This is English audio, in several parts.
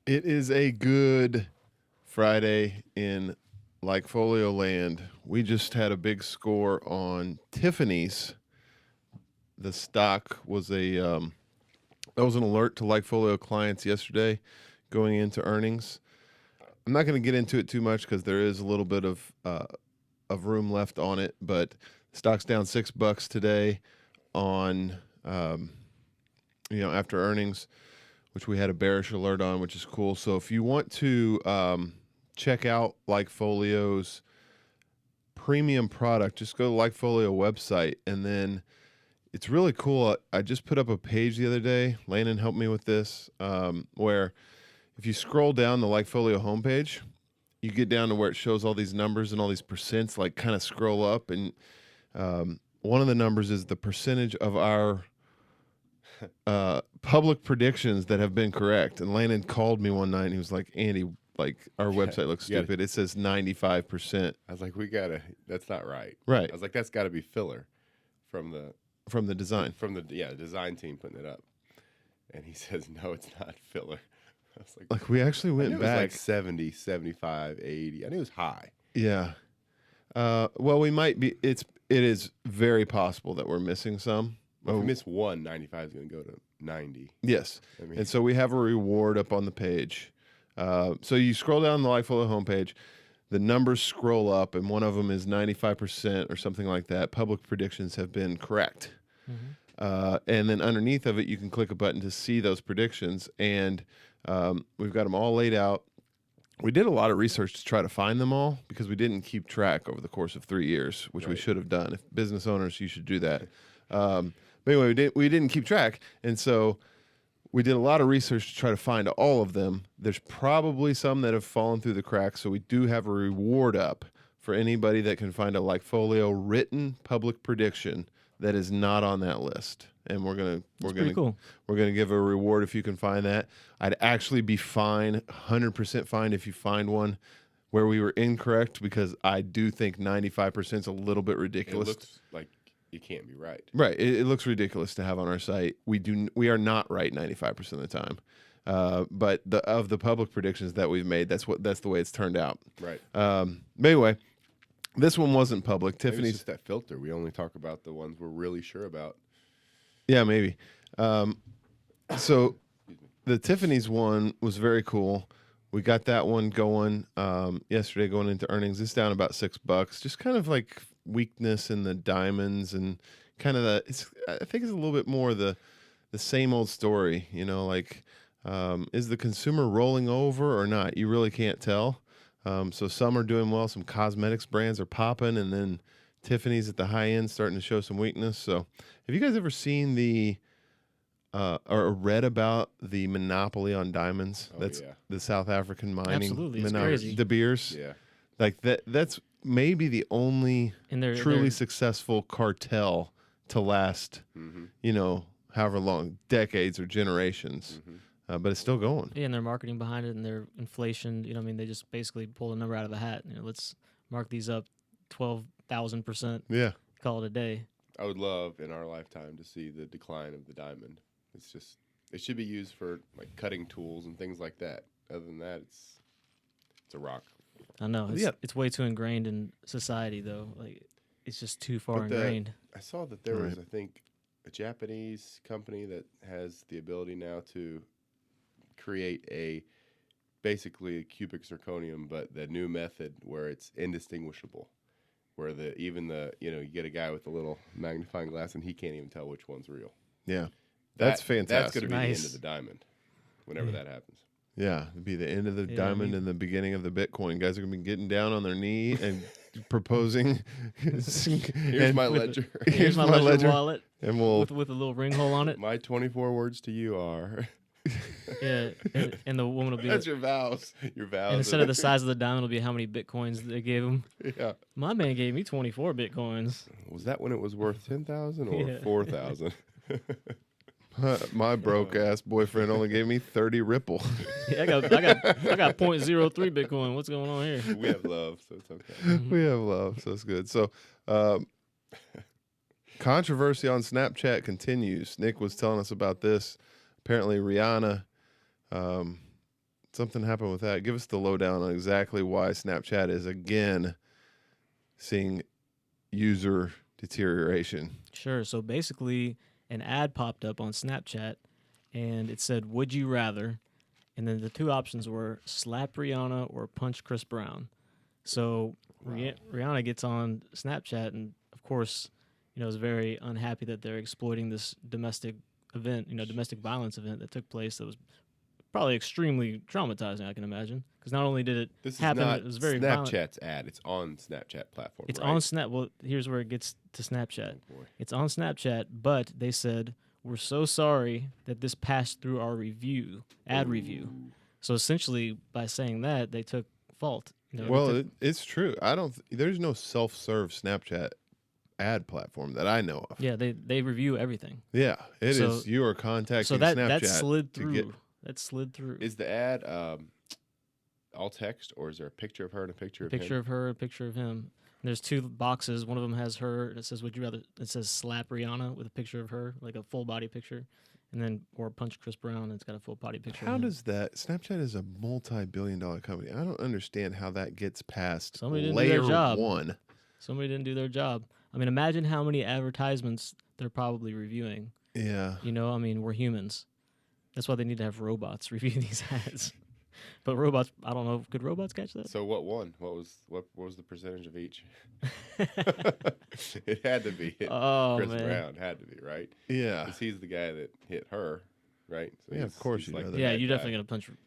It is a good Friday in Like Folio Land. We just had a big score on Tiffany's. The stock was that was an alert to Like Folio clients yesterday going into earnings. I'm not going to get into it too much because there is a little bit of room left on it, but stock's down $6 today on after earnings, which we had a bearish alert on, which is cool. So if you want to check out Like Folio's premium product, just go to Like Folio website, and then it's really cool. I just put up a page the other day. Landon helped me with this, where if you scroll down the Like Folio homepage, you get down to where it shows all these numbers and all these percents, like kind of scroll up, and one of the numbers is the percentage of our public predictions that have been correct. And Landon called me one night and he was like, Andy, like our website looks stupid. It says 95%. I was like, that's not right. Right. I was like, that's got to be filler from the design. From the design team putting it up. And he says, no, it's not filler. I was like we actually went back. It was like 70, 75, 80. I knew it was high. Yeah. Well, we might be. It is very possible that we're missing some. If we miss one, 95 is going to go to 90. Yes. And so we have a reward up on the page. So you scroll down the Like Folio homepage, the numbers scroll up, and one of them is 95% or something like that. Public predictions have been correct. Mm-hmm. And then underneath of it, you can click a button to see those predictions. And we've got them all laid out. We did a lot of research to try to find them all because we didn't keep track over the course of 3 years, which we should have done. If business owners, you should do that. But anyway, we didn't keep track. And so we did a lot of research to try to find all of them. There's probably some that have fallen through the cracks. So we do have a reward up for anybody that can find a Like Folio written public prediction that is not on that list. And we're gonna give a reward if you can find that. I'd actually be fine, 100% fine if you find one where we were incorrect, because I do think 95% is a little bit ridiculous. It looks like you can't be right. Right. It looks ridiculous to have on our site. We are not right 95% of the time. But of the public predictions that we've made, that's the way it's turned out. Right. But anyway, this one wasn't public. Maybe Tiffany's it's just that filter. We only talk about the ones we're really sure about. Yeah, maybe. So the Tiffany's one was very cool. We got that one going yesterday, going into earnings. It's down about $6. Just kind of like weakness in the diamonds, and kind of I think it's a little bit more the same old story. Like is the consumer rolling over or not? You really can't tell. So some are doing well. Some cosmetics brands are popping, and then Tiffany's at the high end starting to show some weakness. So have you guys ever seen or read about the monopoly on diamonds? The South African mining. Absolutely, it's crazy. De Beers. Yeah. Like that's maybe the only truly successful cartel to last, however long, decades or generations. But it's still going. Yeah, and their marketing behind it and their inflation, they just basically pull a number out of the hat. Let's mark these up 12,000%. Yeah. Call it a day. I would love in our lifetime to see the decline of the diamond. It should be used for like cutting tools and things like that. Other than that, it's a rock. I know. It's way too ingrained in society, though. Like, it's just too far ingrained. I saw that there was, I think, a Japanese company that has the ability now to create basically a cubic zirconium, but the new method where it's indistinguishable, where you get a guy with a little magnifying glass and he can't even tell which one's real. Yeah, that's fantastic. That's going to be the end of the diamond whenever that happens. Yeah, it'd be the end of the diamond and the beginning of the Bitcoin. Guys are going to be getting down on their knee and proposing. Here's my ledger. Here's my ledger wallet, and we'll with a little ring hole on it. My 24 words to you are. Yeah, and the woman will be. That's your vows. Your vows. And instead of the size of the diamond, will be how many bitcoins they gave him. Yeah. My man gave me 24 bitcoins. Was that when it was worth 10,000 or 4,000? My broke ass boyfriend only gave me 30 Ripple. Yeah, I got 0.03 Bitcoin. What's going on here? We have love, so it's okay. We have love, so it's good. So, controversy on Snapchat continues. Nick was telling us about this. Apparently, Rhianna something happened with that. Give us the lowdown on exactly why Snapchat is again seeing user deterioration. Sure. So basically, an ad popped up on Snapchat, and it said, "Would you rather?" And then the two options were slap Rihanna or punch Chris Brown. So Rihanna gets on Snapchat, and of course, is very unhappy that they're exploiting this domestic event, domestic violence event that took place that was probably extremely traumatizing, I can imagine. Because not only did it This happen, is not it was very violent. Snapchat's ad. It's on Snapchat platform. It's right? on Snap. Well, here's where it gets to Snapchat. Oh, boy. It's on Snapchat, but they said, "We're so sorry that this passed through our ad review." So essentially, by saying that, they took fault. Well, it's true. There's no self-serve Snapchat ad platform that I know of. yeah, they review everything. Yeah, it is. So- You are contacting So that Snapchat slid to through. get. That slid through. Is the ad all text, or is there a picture of her and a picture A of picture him? of her, a picture of him. And there's two boxes. One of them has her. And it says, "Would you rather?" It says "slap Rihanna" with a picture of her, like a full body picture, and then or punch Chris Brown. And it's got a full body picture. How of him. does that? Snapchat is a multi-billion-dollar company. I don't understand how that gets past Somebody didn't do their layer job. one. Somebody didn't do their job? I mean, imagine how many advertisements they're probably reviewing. Yeah. I mean, we're humans. That's why they need to have robots review these ads. But robots, I don't know. Could robots catch that? So what won? What was the percentage of each? It had to be Oh, Chris man. Brown. Had to be, right? Yeah. Because he's the guy that hit her, right? So Yeah, of course you know that. the Yeah, bad you're guy. definitely gonna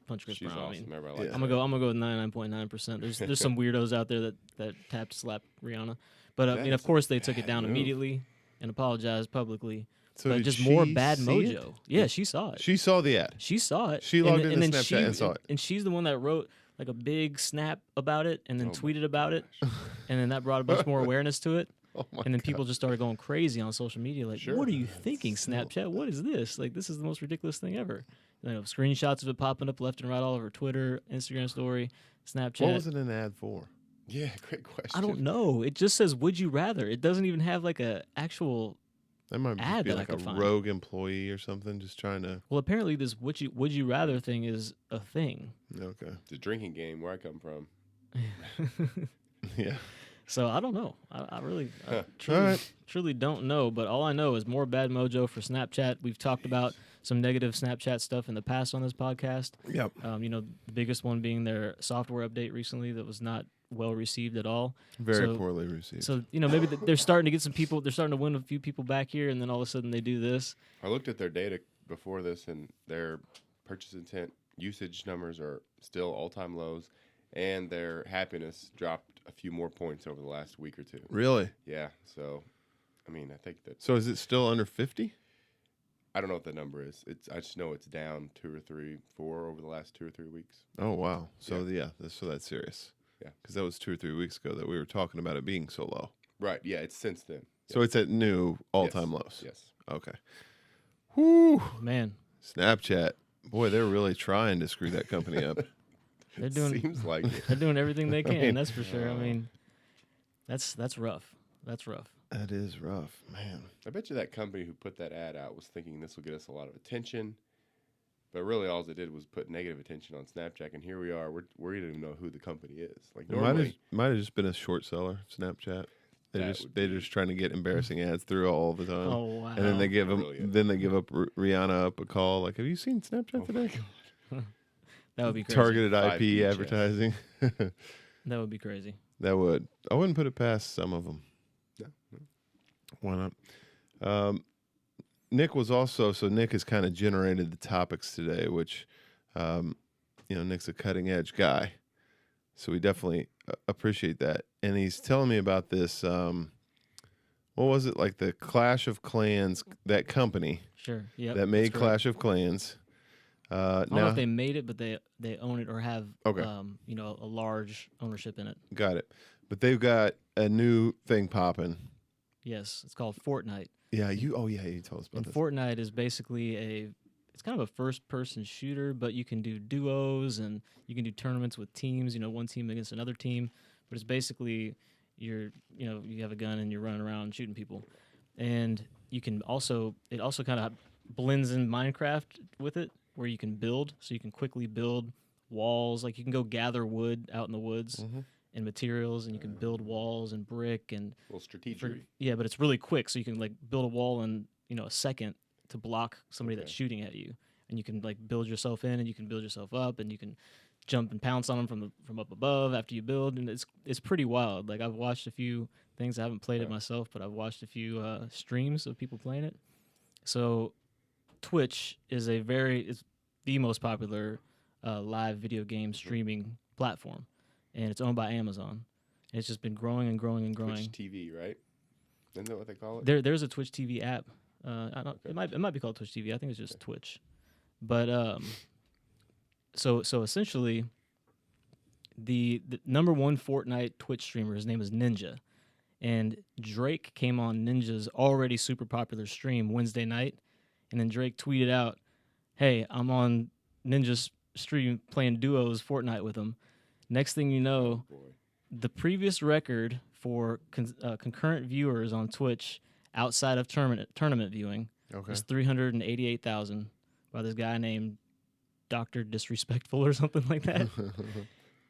punch Chris She's Brown. I awesome. mean, Everybody Yeah. likes I'm her. gonna go with 99.9%. There's some weirdos out there that tapped slap Rihanna, but I mean, of That's course they took it bad down move. immediately and apologized publicly. So but did just more she bad see it? mojo. Yeah, she saw it. She saw the ad. She saw it. She logged into Snapchat and saw it. And she's the one that wrote like a big snap about it and then Oh my tweeted about it, gosh. and then that brought a bunch more awareness to it. Oh my And then God. people just started going crazy on social media, like, Sure. "What are you thinking, Snapchat? What is this? Like, this is the most ridiculous thing ever." Screenshots of it popping up left and right all over Twitter, Instagram story, Snapchat. What was it an ad for? Yeah, great question. I don't know. It just says "Would you rather." It doesn't even have like a actual. That might just Ad be that I like a could find. rogue employee or something, just trying to. Well, apparently this "Would you rather" thing is a thing. Okay. It's a drinking game where I come from. Yeah. So I don't know. I really, Huh. truly don't know. But all I know is more bad mojo for Snapchat. We've talked about some negative Snapchat stuff in the past on this podcast. Yep. The biggest one being their software update recently that was not well received at all. Very So- poorly received. So maybe they're starting to get some people. They're starting to win a few people back here, and then all of a sudden they do this. I looked at their data before this, and their purchase intent usage numbers are still all-time lows, and their happiness dropped a few more points over the last week or two. Really? Yeah, so, I mean, I think that So is it still under 50? I don't know what the number is. I just know it's down 2 or 3, 4 over the last 2 or 3 weeks. Oh wow. So so that's serious. Yeah. Because that was 2 or 3 weeks ago that we were talking about it being so low. Right. Yeah, it's since then. So it's at new all-time lows. Yes. Okay. Whoo. Man, Snapchat. Boy, they're really trying to screw that company up. they're doing Seems like it. they're doing everything they can. mean, that's for sure. I mean, that's rough. That's rough. That is rough, man. I bet you that company who put that ad out was thinking this will get us a lot of attention, but really all it did was put negative attention on Snapchat, and here we are. We don't even know who the company is. Like It normally, might have just been a short seller, Snapchat. That would They're be- just trying to get embarrassing ads through all the time. Oh wow. And then they give them. Brilliant. Then they give up Rihanna up a call. Like, have you seen Snapchat Oh today? that would be crazy. Targeted 5 IP features. advertising. That would be crazy. That would. I wouldn't put it past some of them. No. Why not? Nick was also. So Nick has kind of generated the topics today, which, Nick's a cutting edge guy, so we definitely appreciate that. And he's telling me about this. What was it, like the Clash of Clans? That company Sure. Yeah. that made Clash of Clans. I don't know if they made it, but they own it or have Okay. a large ownership in it. Got it. But they've got a new thing popping. Yes, it's called Fortnite. Yeah, you told us about And this. Fortnite is basically it's kind of a first-person shooter, but you can do duos and you can do tournaments with teams. One team against another team. But it's basically you have a gun and you're running around shooting people, and it also kind of blends in Minecraft with it, where you can build, so you can quickly build walls. Like you can go gather wood out in the woods Mm-hmm. and materials, and you can build walls and brick and A little strategic. yeah, but it's really quick, so you can like build a wall in a second to block somebody that's Okay. shooting at you, and you can like build yourself in, and you can build yourself up, and you can jump and pounce on them from up above after you build, and it's pretty wild. Like I've watched a few things. I haven't played it myself, but I've watched a few streams of people playing it. So Twitch is the most popular live video game streaming platform, and it's owned by Amazon. And it's just been growing and growing and growing. Twitch TV, right? Isn't that what they call it? There's a Twitch TV app. I don't. It might be called Twitch TV. I think it's just Twitch. But so essentially, the number one Fortnite Twitch streamer, his name is Ninja, and Drake came on Ninja's already super popular stream Wednesday night, and then Drake tweeted out, "Hey, I'm on Ninja's stream playing duos Fortnite with him." Next thing you know, Oh, boy. the previous record for concurrent viewers on Twitch outside of tournament viewing Okay. is 388,000 by this guy named Dr. Disrespectful or something like that.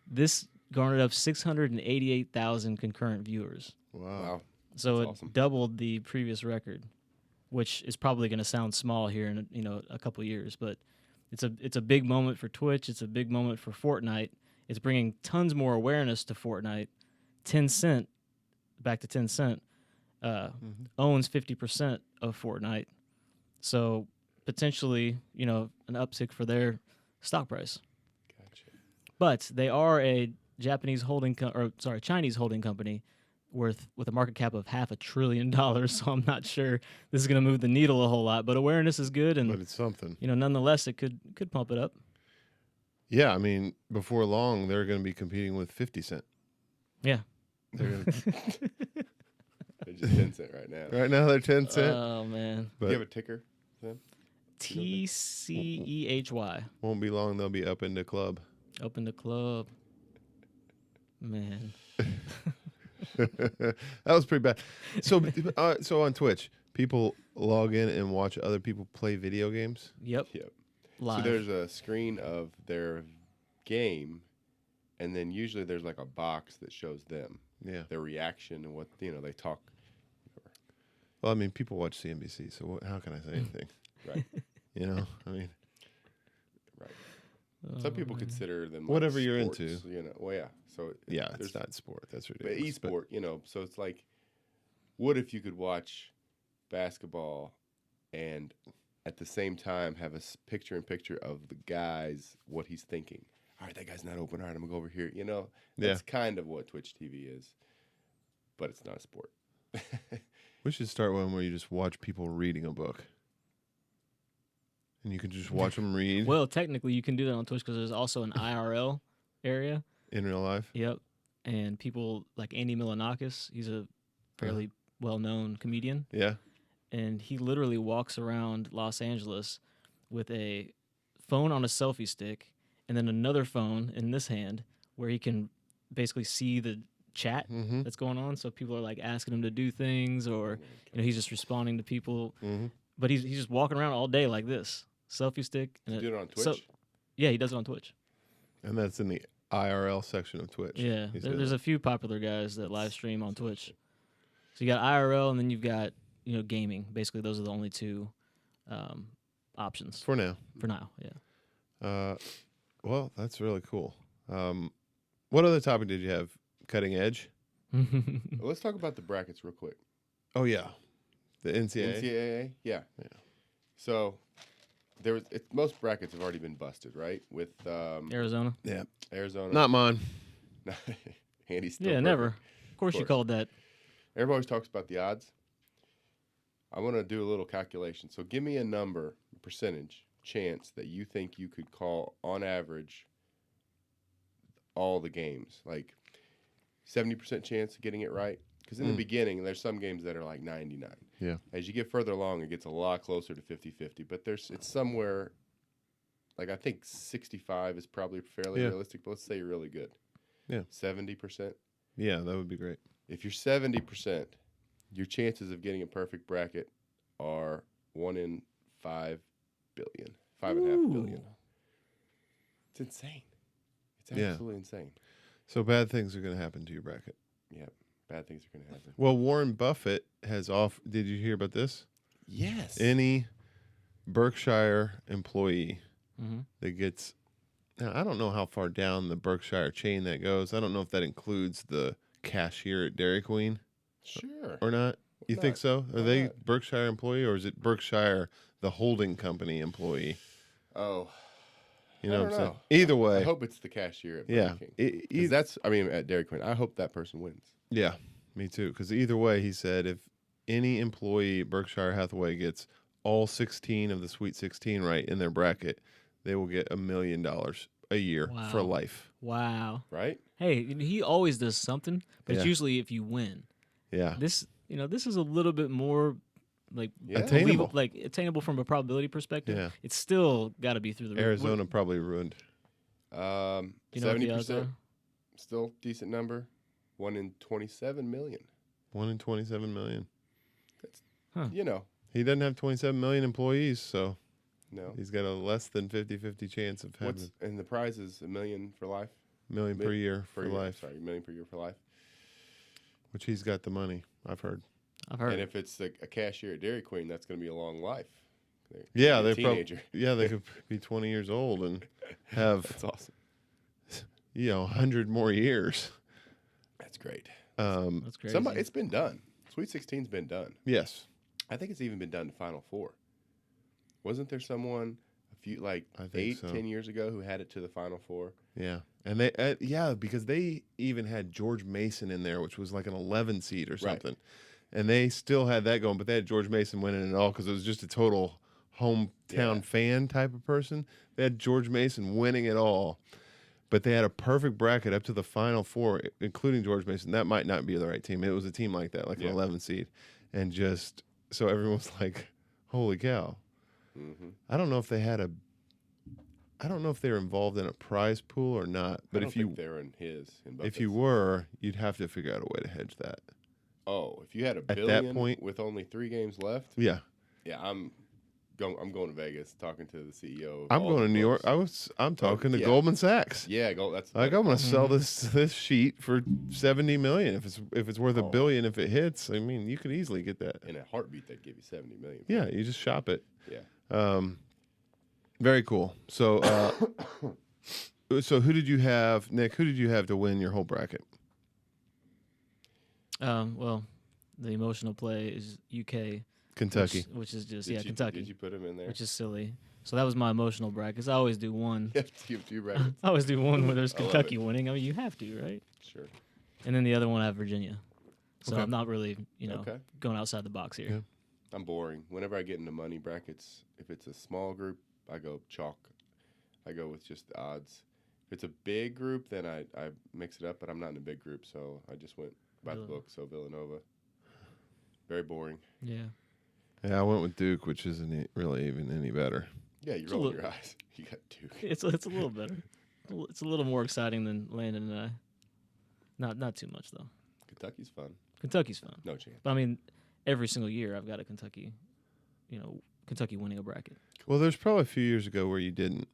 This garnered up 688,000 concurrent viewers. Wow. Wow. So That's it awesome. doubled the previous record, which is probably going to sound small here in a couple years, but it's a big moment for Twitch. It's a big moment for Fortnite. It's bringing tons more awareness to Fortnite. Back to 10 Cent, owns 50% of Fortnite. So potentially, an uptick for their stock price. Gotcha. But they are a Chinese holding company with a market cap of $500 billion. So I'm not sure this is going to move the needle a whole lot. But awareness is good, and But it's something. nonetheless, it could pump it up. Yeah, I mean, before long, they're going to be competing with 50 Cent. Yeah. They're gonna, They're just 10 cent right now. right now, they're 10 Cent. Oh man. Do you have But a ticker? Sam? TCEHY. won't be long, they'll be up in the club. Open the club. Man. That was pretty bad. So on Twitch, people log in and watch other people play video games. Yep. Yep. Live. So there's a screen of their game, and then usually there's like a box that shows them Yeah. their reaction and what they talk. Well, I mean, people watch CNBC, so how can I say anything? Right. I mean, Right. Some people consider them like Whatever you're sports, into. Well, yeah. So yeah, there's- it's not sport. That's but ridiculous. e-sport, so it's like, what if you could watch basketball and at the same time have a picture-in-picture of the guys, what he's thinking. All right, that guy's not open. All right, I'm going to go over here. That's kind of what Twitch TV is, but it's not a sport. We should start one where you just watch people reading a book. And you can just watch them read Well, technically, you can do that on Twitch because there's also an IRL area. in real life. Yep. And people like Andy Milonakis, he's a fairly well-known comedian, Yeah. and he literally walks around Los Angeles with a phone on a selfie stick and then another phone in this hand where he can basically see the chat Mm-hmm. that's going on. So people are like asking him to do things, or he's just responding to people. Mm-hmm. But he's just walking around all day like this, selfie stick. You And do it on Twitch? so- yeah, he does it on Twitch. And that's in the IRL section of Twitch. Yeah, He's there's a few popular guys that live stream on Twitch. So you got IRL, and then you've got gaming. Basically, those are the only two options For now. for now. Yeah. Well, that's really cool. What other topic did you have? Cutting edge? Well, let's talk about the brackets real quick. Oh, yeah. The NCAA? NCAA? Yeah. Yeah. So most brackets have already been busted, right? With Arizona. Yeah. Arizona. Not mine. Andy's still Yeah, perfect. never. Of course, you course. called that. Everybody always talks about the odds. I want to do a little calculation. So give me a number, percentage, chance that you think you could call on average all the games. Like 70% chance of getting it right. Because in the beginning, there's some games that are like 99. Yeah. As you get further along, it gets a lot closer to 50-50. But it's somewhere, like I think 65 is probably fairly Yeah. realistic. But let's say you're really good. Yeah. 70%. Yeah, that would be great. If you're 70%, your chances of getting a perfect bracket are 1 in 5 billion, 5.5 billion. Ooh. It's insane. It's Yeah. absolutely insane. So bad things are going to happen to your bracket. Yeah, bad things are going to happen. Well, Warren Buffett has off. Did you hear about this? Yes. Any Berkshire employee Mm-hmm. that gets. Now, I don't know how far down the Berkshire chain that goes. I don't know if that includes the cashier at Dairy Queen Sure. or not. You think not? so? Are Why they not? Berkshire employee or is it Berkshire the holding company employee? Oh, You know I what I'm don't saying? know. Either I way, hope it's the cashier at yeah, Burger King. 'Cause e- that's, I mean, at Dairy Queen. I hope that person wins. yeah, me too. Because either way, he said if any employee at Berkshire Hathaway gets all 16 of the Sweet 16 right in their bracket, they will get $1 million a year for Wow. life. Wow. Right? Hey, he always does something, but it's Yeah. usually if you win. Yeah, This is a little bit more like Yeah. Attainable. attainable from a probability perspective. Yeah. It's still got to be through the roof. Arizona probably ruined. Do you know what the odds 70%. are? Still decent number. 1 in 27 million. 1 in 27 million. Huh. You know, He doesn't have 27 million employees, so no. he's got a less than 50-50 chance of having What's and the prize is $1 million for life. $1 million per year for year. life, Sorry, $1 million per year for life. which he's got the money, I've heard. I've heard. And if it's a cashier at Dairy Queen, that's going to be a long life. Yeah, they're they teenager. they could be 20 years old and have That's awesome. 100 more years. That's great. That's crazy. Somebody, it's been done. Sweet 16's been done. Yes, I think it's even been done to Final Four. Wasn't there someone a few I think 10 so. years ago who had it to the Final Four? yeah, and they because they even had George Mason in there, which was like an 11 seed or Right. something, and they still had that going, but they had George Mason winning it all because it was just a total hometown Yeah. fan type of person. They had George Mason winning it all. But they had a perfect bracket up to the Final Four, including George Mason. That might not be the right team. It was a team like that, like Yeah. an 11 seed. And just, so everyone was like, holy cow. Mm-hmm. I don't know if they were involved in a prize pool or not. But I don't think they're in his. In if you Buffett's. were, you'd have to figure out a way to hedge that. If you had that $1 billion point- with only 3 games left, Yeah. yeah, I'm going to Vegas, talking to the CEO. Of I'm all going the to New York. books. I'm talking to yeah. Goldman Sachs. Yeah, go. That's Like, I'm going to sell Mhm. this sheet for $70 million. If it's worth $1 Oh. billion, if it hits, I mean, you could easily get that. in a heartbeat. They'd give you $70 million. Yeah, you just shop it. Yeah. Very cool. So, so who did you have, Nick? Who did you have to win your whole bracket? Well, the emotional play is UK, Kentucky. which is just Did you, Kentucky, Did you put him in there? which is silly. So that was my emotional bracket. 'Cause I always do one. You have to give 2 brackets. I always do one where there's I love Kentucky it. winning. I mean, you have to, right? Sure. And then the other one I have Virginia. So Okay. I'm not really, Okay. going outside the box here. Yeah. I'm boring. Whenever I get into money brackets, if it's a small group, I go chalk. I go with just the odds. If it's a big group, then I mix it up, but I'm not in a big group, so I just went by the book. So Villanova. Very boring. Yeah. Yeah, I went with Duke, which isn't really even any better. Yeah, you It's a roll little- your eyes. You got Duke. It's a little better. It's a little more exciting than Landon and I. Not too much though. Kentucky's fun. Kentucky's fun. No chance. But I mean, every single year I've got a Kentucky winning a bracket. Well, there's probably a few years ago where you didn't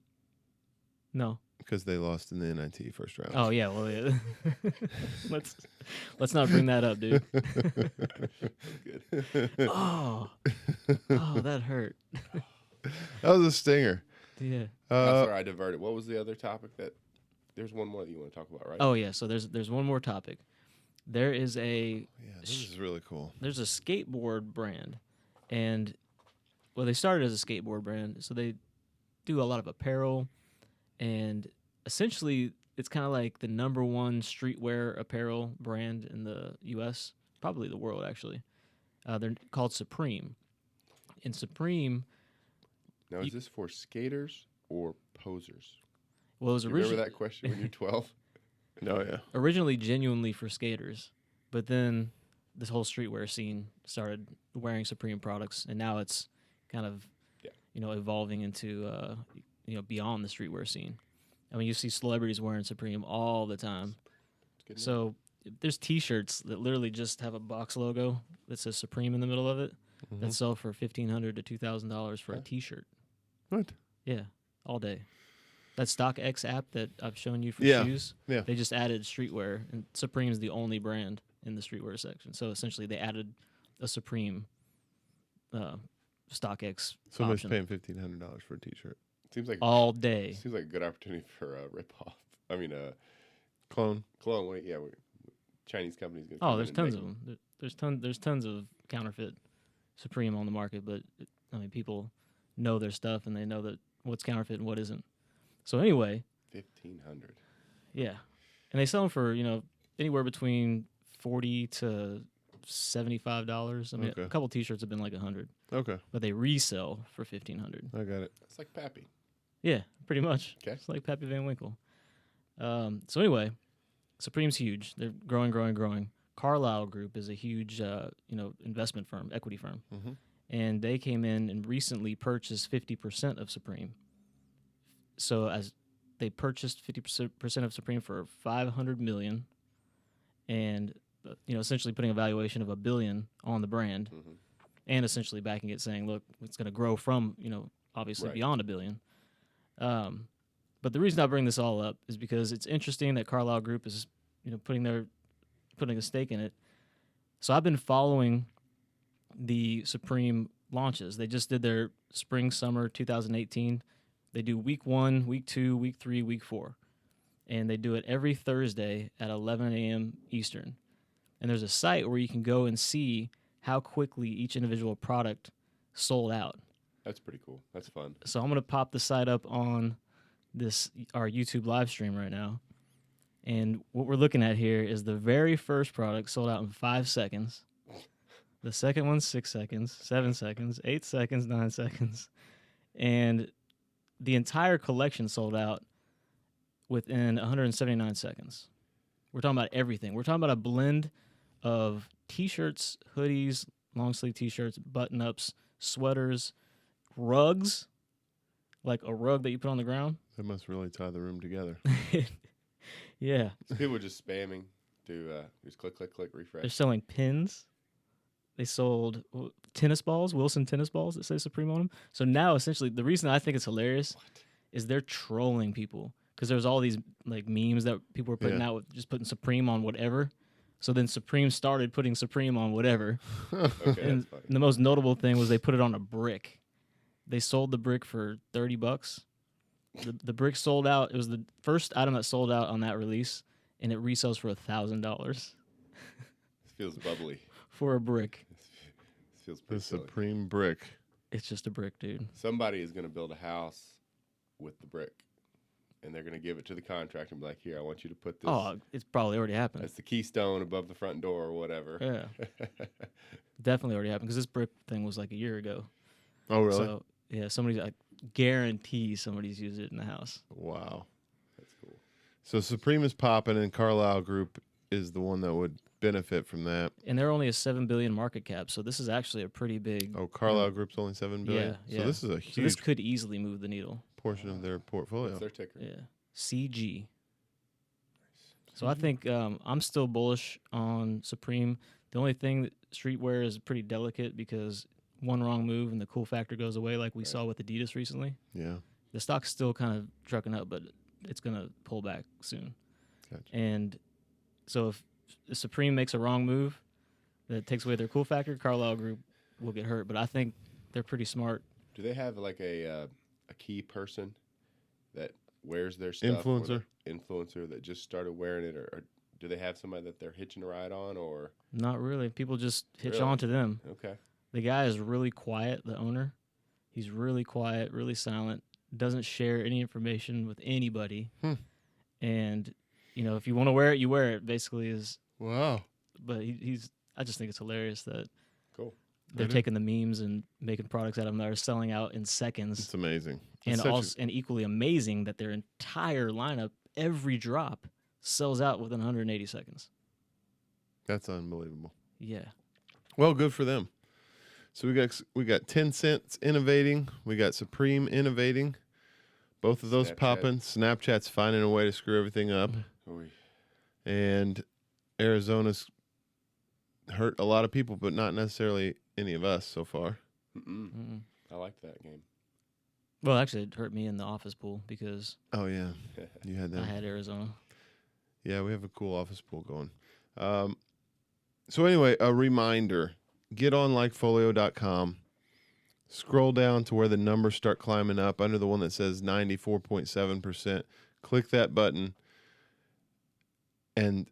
No. because they lost in the NIT first round. Oh yeah, well yeah. let's not bring that up, dude. Good. Oh, that hurt. That was a stinger. Yeah. I'm sorry, I diverted. What was the other topic that? There's one more that you want to talk about, right? Oh yeah. So there's one more topic. There is Yeah, this is really cool. there's a skateboard brand, and they started as a skateboard brand, so they do a lot of apparel, and essentially it's kind of like the number one streetwear apparel brand in the U.S., probably the world actually. They're called Supreme, and Supreme. Now, is this for skaters or posers? Well, it was You remember originally that question when you're 12? Oh yeah. originally genuinely for skaters, but then this whole streetwear scene started wearing Supreme products, and now it's kind of evolving into beyond the streetwear scene. I mean, you see celebrities wearing Supreme all the time. Good enough. So there's T-shirts that literally just have a box logo that says Supreme in the middle of it that sell for $1,500 to $2,000 for a Huh. T-shirt. What? Yeah, all day. That StockX app that I've shown you for Yeah, shoes, yeah. they just added streetwear, and Supreme is the only brand in the streetwear section. So essentially, they added a Supreme StockX Somebody's option paying $1,500 for a T-shirt. Seems like all day. Seems like a good opportunity for a rip-off. I mean, Clone. clone. Chinese companies gonna. Oh, come there's in and tons make of them. There's tons of counterfeit Supreme on the market, but I mean, people know their stuff and they know that what's counterfeit and what isn't. So anyway, 1,500. yeah, and they sell them for anywhere between $40 to $75. I mean, Okay. a couple T-shirts have been like $100, Okay, but they resell for $1,500. I got it. It's like Pappy. Yeah, pretty much. 'Kay. It's like Pappy Van Winkle. So anyway, Supreme's huge. They're growing. Carlyle Group is a huge, investment firm, equity firm, Mm-hmm. and they came in and recently purchased 50% of Supreme. So as they purchased 50% of Supreme for $500 million, and essentially putting a valuation of $1 billion on the brand, Mm-hmm. and essentially backing it, saying, look, it's going to grow from obviously Right. beyond $1 billion. But the reason I bring this all up is because it's interesting that Carlyle Group is putting a stake in it. So I've been following the Supreme launches. They just did their spring summer 2018. They do week 1, week 2, week 3, week 4, and they do it every Thursday at 11 a.m. Eastern. And there's a site where you can go and see how quickly each individual product sold out. That's pretty cool. That's fun. So I'm gonna pop the site up on our YouTube live stream right now. And what we're looking at here is the very first product sold out in 5 seconds. The second one's 6 seconds, 7 seconds, 8 seconds, 9 seconds. And the entire collection sold out within 179 seconds. We're talking about everything. We're talking about a blend of T-shirts, hoodies, long sleeve T-shirts, button-ups, sweaters, rugs, like a rug that you put on the ground. That must really tie the room together. Yeah. So people just spamming to just click, refresh. They're selling pins. They sold tennis balls, Wilson tennis balls that say Supreme on them. So now, essentially, the reason I think it's hilarious is they're trolling people because there's all these like memes that people were putting out with just putting Supreme on whatever. So then Supreme started putting Supreme on whatever. Okay, And that's funny. the most notable thing was they put it on a brick. They sold the brick for $30. The brick sold out. It was the first item that sold out on that release, and it resells for $1,000 This feels bubbly. for a brick. This feels The pretty silly. Supreme brick. It's just a brick, dude. Somebody is going to build a house with the brick, and they're going to give it to the contractor and be like, here, I want you to put this. Oh, it's probably already happened. That's the keystone above the front door or whatever. Yeah, definitely already happened because this brick thing was like a year ago. Oh, really? So yeah, I guarantee somebody's used it in the house. Wow. That's cool. So Supreme is popping, and Carlyle Group is the one that would benefit from that. And they're only a $7 billion market cap, so this is actually a pretty big. Oh, Carlyle Group's only $7 billion. Yeah, So this is a So huge this could easily move the needle. portion of their portfolio. What's their ticker? Yeah, CG. So I think I'm still bullish on Supreme. The only thing that streetwear is pretty delicate because one wrong move and the cool factor goes away, like we saw with Adidas recently. Yeah. The stock's still kind of trucking up, but it's gonna pull back soon. Gotcha. And so if Supreme makes a wrong move that takes away their cool factor, Carlyle Group will get hurt. But I think they're pretty smart. Do they have like a key person that wears their stuff? Influencer? Influencer that just started wearing it, or do they have somebody that they're hitching a ride on, or? Not really. People just hitch Really? on to them. Okay. The guy is really quiet, the owner. He's really quiet, really silent, doesn't share any information with anybody. And, if you want to wear it, you wear it, basically is. Wow. But I just think it's hilarious that Cool. they're I do. taking the memes and making products out of them that are selling out in seconds. It's amazing. And It's such a- also, and equally amazing that their entire lineup, every drop, sells out within 180 seconds. That's unbelievable. Yeah. Well, good for them. So we got 10 cents innovating. We got Supreme innovating. Both of those Snapchat. popping. Snapchat's finding a way to screw everything up. Oy. And Arizona's hurt a lot of people, but not necessarily any of us so far. Mm-mm. Mm-mm. I like that game. Well, actually, it hurt me in the office pool because Oh yeah, you had I that. had Arizona. Yeah, we have a cool office pool going. So anyway, a reminder: get on likefolio.com. Scroll down to where the numbers start climbing up under the one that says 94.7%. Click that button, and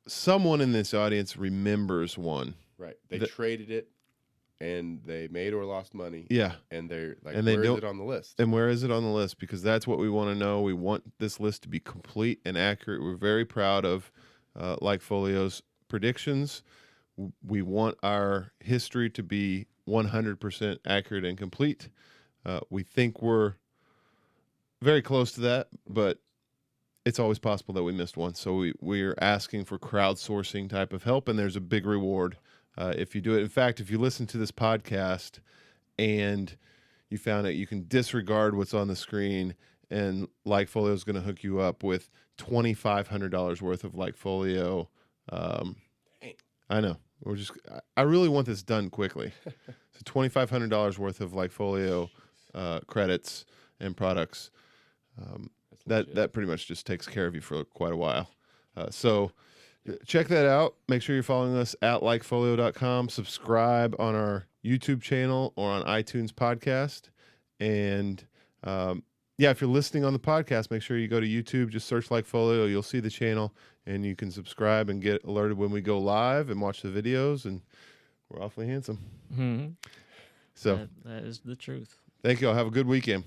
someone in this audience remembers one. Right. They traded it, and they made or lost money. Yeah. And they're like, And they where is know- it on the list? And where is it on the list? Because that's what we want to know. We want this list to be complete and accurate. We're very proud of Likefolio's predictions. We want our history to be 100% accurate and complete. We think we're very close to that, but it's always possible that we missed one. So we're asking for crowdsourcing type of help, and there's a big reward if you do it. In fact, if you listen to this podcast and you found out, you can disregard what's on the screen, and Likefolio is going to hook you up with $2,500 worth of Likefolio. I know. I really want this done quickly. So $2,500 worth of Likefolio credits and products. That pretty much just takes care of you for quite a while. So check that out. Make sure you're following us at likefolio.com. Subscribe on our YouTube channel or on iTunes podcast. And if you're listening on the podcast, make sure you go to YouTube, just search Likefolio. You'll see the channel, and you can subscribe and get alerted when we go live and watch the videos. And we're awfully handsome. Mm-hmm. So that is the truth. thank you all. Have a good weekend.